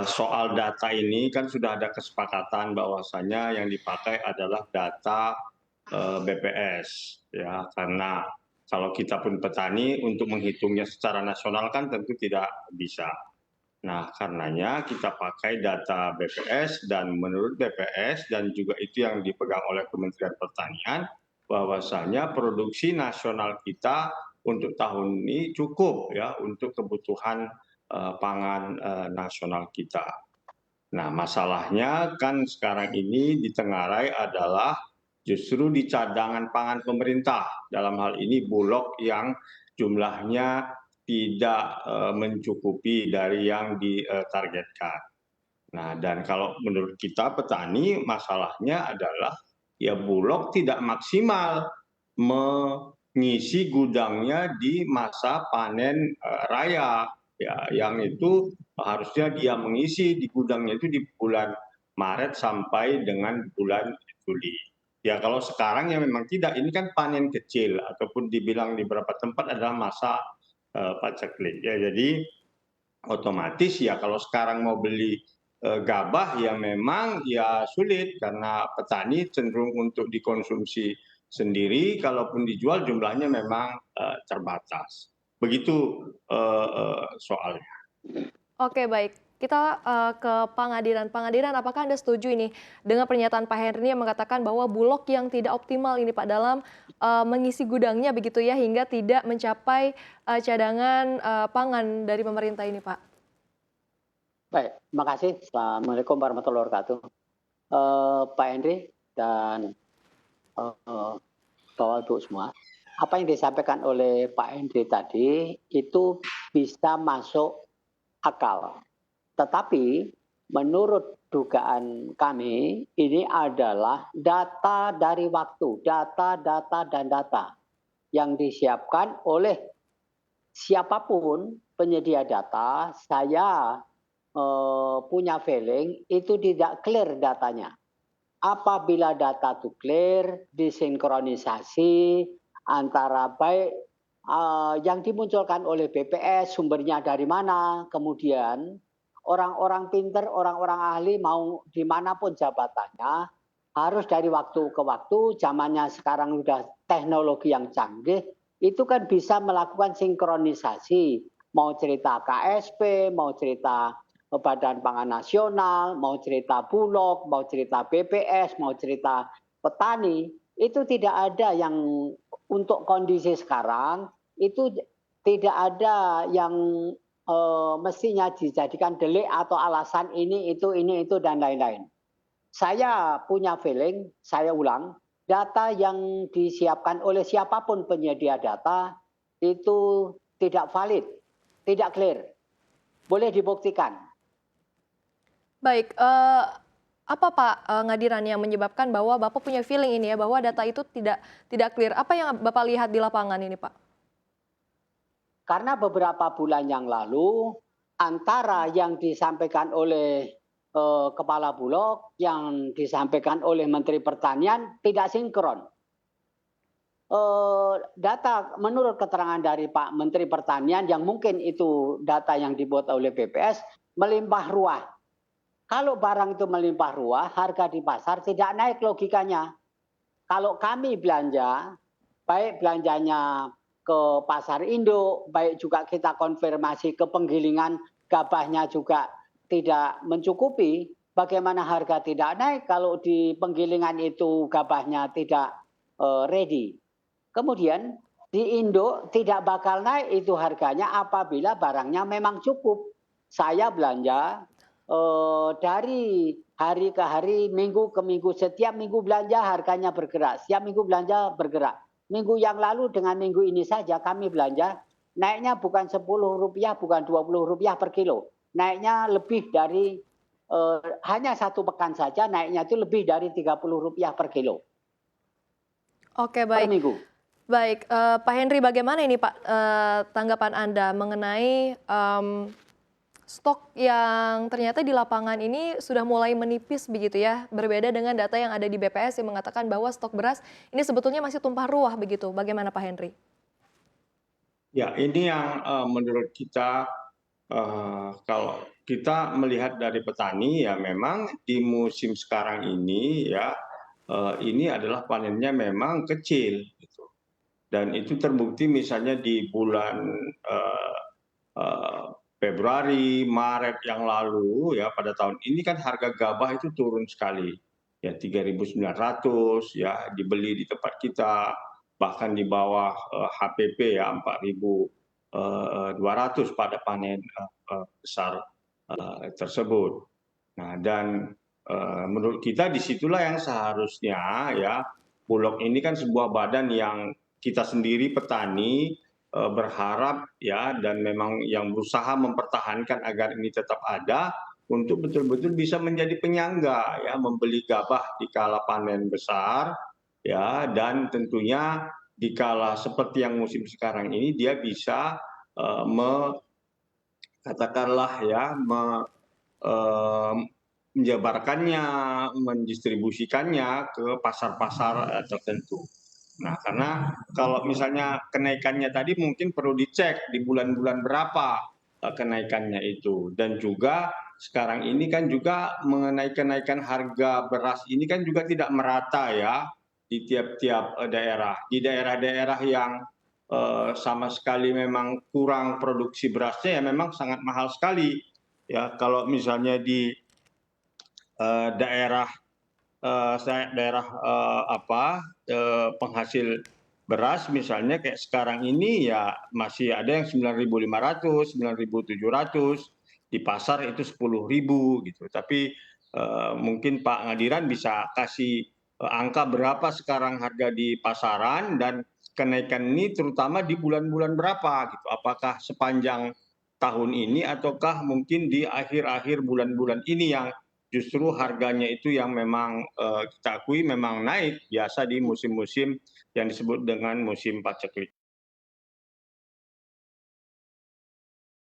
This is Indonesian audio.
soal data ini kan sudah ada kesepakatan bahwasanya yang dipakai adalah data BPS ya, karena kalau kita pun petani untuk menghitungnya secara nasional kan tentu tidak bisa. Nah, karenanya kita pakai data BPS dan menurut BPS dan juga itu yang dipegang oleh Kementerian Pertanian, bahwasanya produksi nasional kita untuk tahun ini cukup ya untuk kebutuhan pangan nasional kita. Nah, masalahnya kan sekarang ini ditengarai adalah justru di cadangan pangan pemerintah. Dalam hal ini Bulog yang jumlahnya tidak mencukupi dari yang ditargetkan. Nah, dan kalau menurut kita petani masalahnya adalah ya Bulog tidak maksimal mengisi gudangnya di masa panen raya ya, yang itu harusnya dia mengisi di gudangnya itu di bulan Maret sampai dengan bulan Juli. Ya kalau sekarang ya memang tidak, ini kan panen kecil ataupun dibilang di beberapa tempat adalah masa paceklik ya. Jadi otomatis ya kalau sekarang mau beli gabah ya memang ya sulit karena petani cenderung untuk dikonsumsi sendiri, kalaupun dijual jumlahnya memang terbatas. Begitu soalnya. Oke, baik. Kita ke Pengadilan. Pengadilan, apakah Anda setuju ini dengan pernyataan Pak Henry yang mengatakan bahwa Bulog yang tidak optimal ini Pak dalam mengisi gudangnya begitu ya hingga tidak mencapai cadangan pangan dari pemerintah ini Pak? Baik, terima kasih. Assalamualaikum warahmatullahi wabarakatuh. Pak Henry dan Bapak-Ibu semua, apa yang disampaikan oleh Pak Henry tadi itu bisa masuk akal. Tetapi menurut dugaan kami ini adalah data dari waktu, data dan data yang disiapkan oleh siapapun penyedia data. Saya punya feeling itu tidak clear datanya. Apabila data itu clear, disinkronisasi antara baik yang dimunculkan oleh BPS, sumbernya dari mana, kemudian orang-orang pinter, orang-orang ahli mau dimanapun jabatannya, harus dari waktu ke waktu, zamannya sekarang sudah teknologi yang canggih, itu kan bisa melakukan sinkronisasi. Mau cerita KSP, mau cerita Badan Pangan Nasional, mau cerita Bulog, mau cerita BPS, mau cerita petani, itu tidak ada yang untuk kondisi sekarang, itu tidak ada yang mestinya dijadikan delik atau alasan ini, itu, dan lain-lain. Saya punya feeling, saya ulang, data yang disiapkan oleh siapapun penyedia data itu tidak valid, tidak clear. Boleh dibuktikan. Baik, apa Pak Ngadiran yang menyebabkan bahwa Bapak punya feeling ini ya bahwa data itu tidak clear. Apa yang Bapak lihat di lapangan ini Pak? Karena beberapa bulan yang lalu antara yang disampaikan oleh Kepala Bulog, yang disampaikan oleh Menteri Pertanian tidak sinkron. Data menurut keterangan dari Pak Menteri Pertanian yang mungkin itu data yang dibuat oleh BPS melimpah ruah. Kalau barang itu melimpah ruah, harga di pasar tidak naik logikanya. Kalau kami belanja, baik belanjanya ke pasar induk, baik juga kita konfirmasi ke penggilingan gabahnya juga tidak mencukupi, bagaimana harga tidak naik kalau di penggilingan itu gabahnya tidak ready. Kemudian di induk tidak bakal naik itu harganya apabila barangnya memang cukup. Saya belanja dari hari ke hari, minggu ke minggu, setiap minggu belanja harganya bergerak, setiap minggu belanja bergerak. Minggu yang lalu dengan minggu ini saja kami belanja, naiknya bukan Rp10, bukan Rp20 per kilo. Naiknya lebih dari, hanya 1 pekan saja naiknya itu lebih dari Rp30 per kilo. Oke, per baik. minggu. Baik, Pak Henry bagaimana ini Pak tanggapan Anda mengenai stok yang ternyata di lapangan ini sudah mulai menipis begitu ya, berbeda dengan data yang ada di BPS yang mengatakan bahwa stok beras ini sebetulnya masih tumpah ruah begitu. Bagaimana Pak Henry? Ya, ini yang menurut kita Kalau kita melihat dari petani ya memang di musim sekarang ini ya, ini adalah panennya memang kecil gitu. Dan itu terbukti misalnya di bulan, eee eee, Februari, Maret yang lalu ya pada tahun ini kan harga gabah itu turun sekali. Ya 3.900 ya dibeli di tempat kita, bahkan di bawah, HPP ya 4.200 pada panen, besar, tersebut. Nah dan, menurut kita disitulah yang seharusnya ya, Bulog ini kan sebuah badan yang kita sendiri petani, berharap ya dan memang yang berusaha mempertahankan agar ini tetap ada, untuk betul-betul bisa menjadi penyangga ya, membeli gabah di kala panen besar, ya dan tentunya dikala seperti yang musim sekarang ini dia bisa, katakanlah ya, menjabarkannya, mendistribusikannya ke pasar-pasar, tertentu. Nah, karena kalau misalnya kenaikannya tadi mungkin perlu dicek di bulan-bulan berapa, kenaikannya itu. Dan juga sekarang ini kan juga mengenai kenaikan harga beras ini kan juga tidak merata ya di tiap-tiap, daerah. Di daerah-daerah yang, sama sekali memang kurang produksi berasnya ya memang sangat mahal sekali. Ya, kalau misalnya di, daerah daerah penghasil beras misalnya kayak sekarang ini ya masih ada yang 9.500, 9.700, di pasar itu 10.000 gitu. Tapi mungkin Pak Ngadiran bisa kasih angka berapa sekarang harga di pasaran dan kenaikan ini terutama di bulan-bulan berapa gitu. Apakah sepanjang tahun ini ataukah mungkin di akhir-akhir bulan-bulan ini yang justru harganya itu yang memang, kita akui memang naik biasa di musim-musim yang disebut dengan musim paceklik.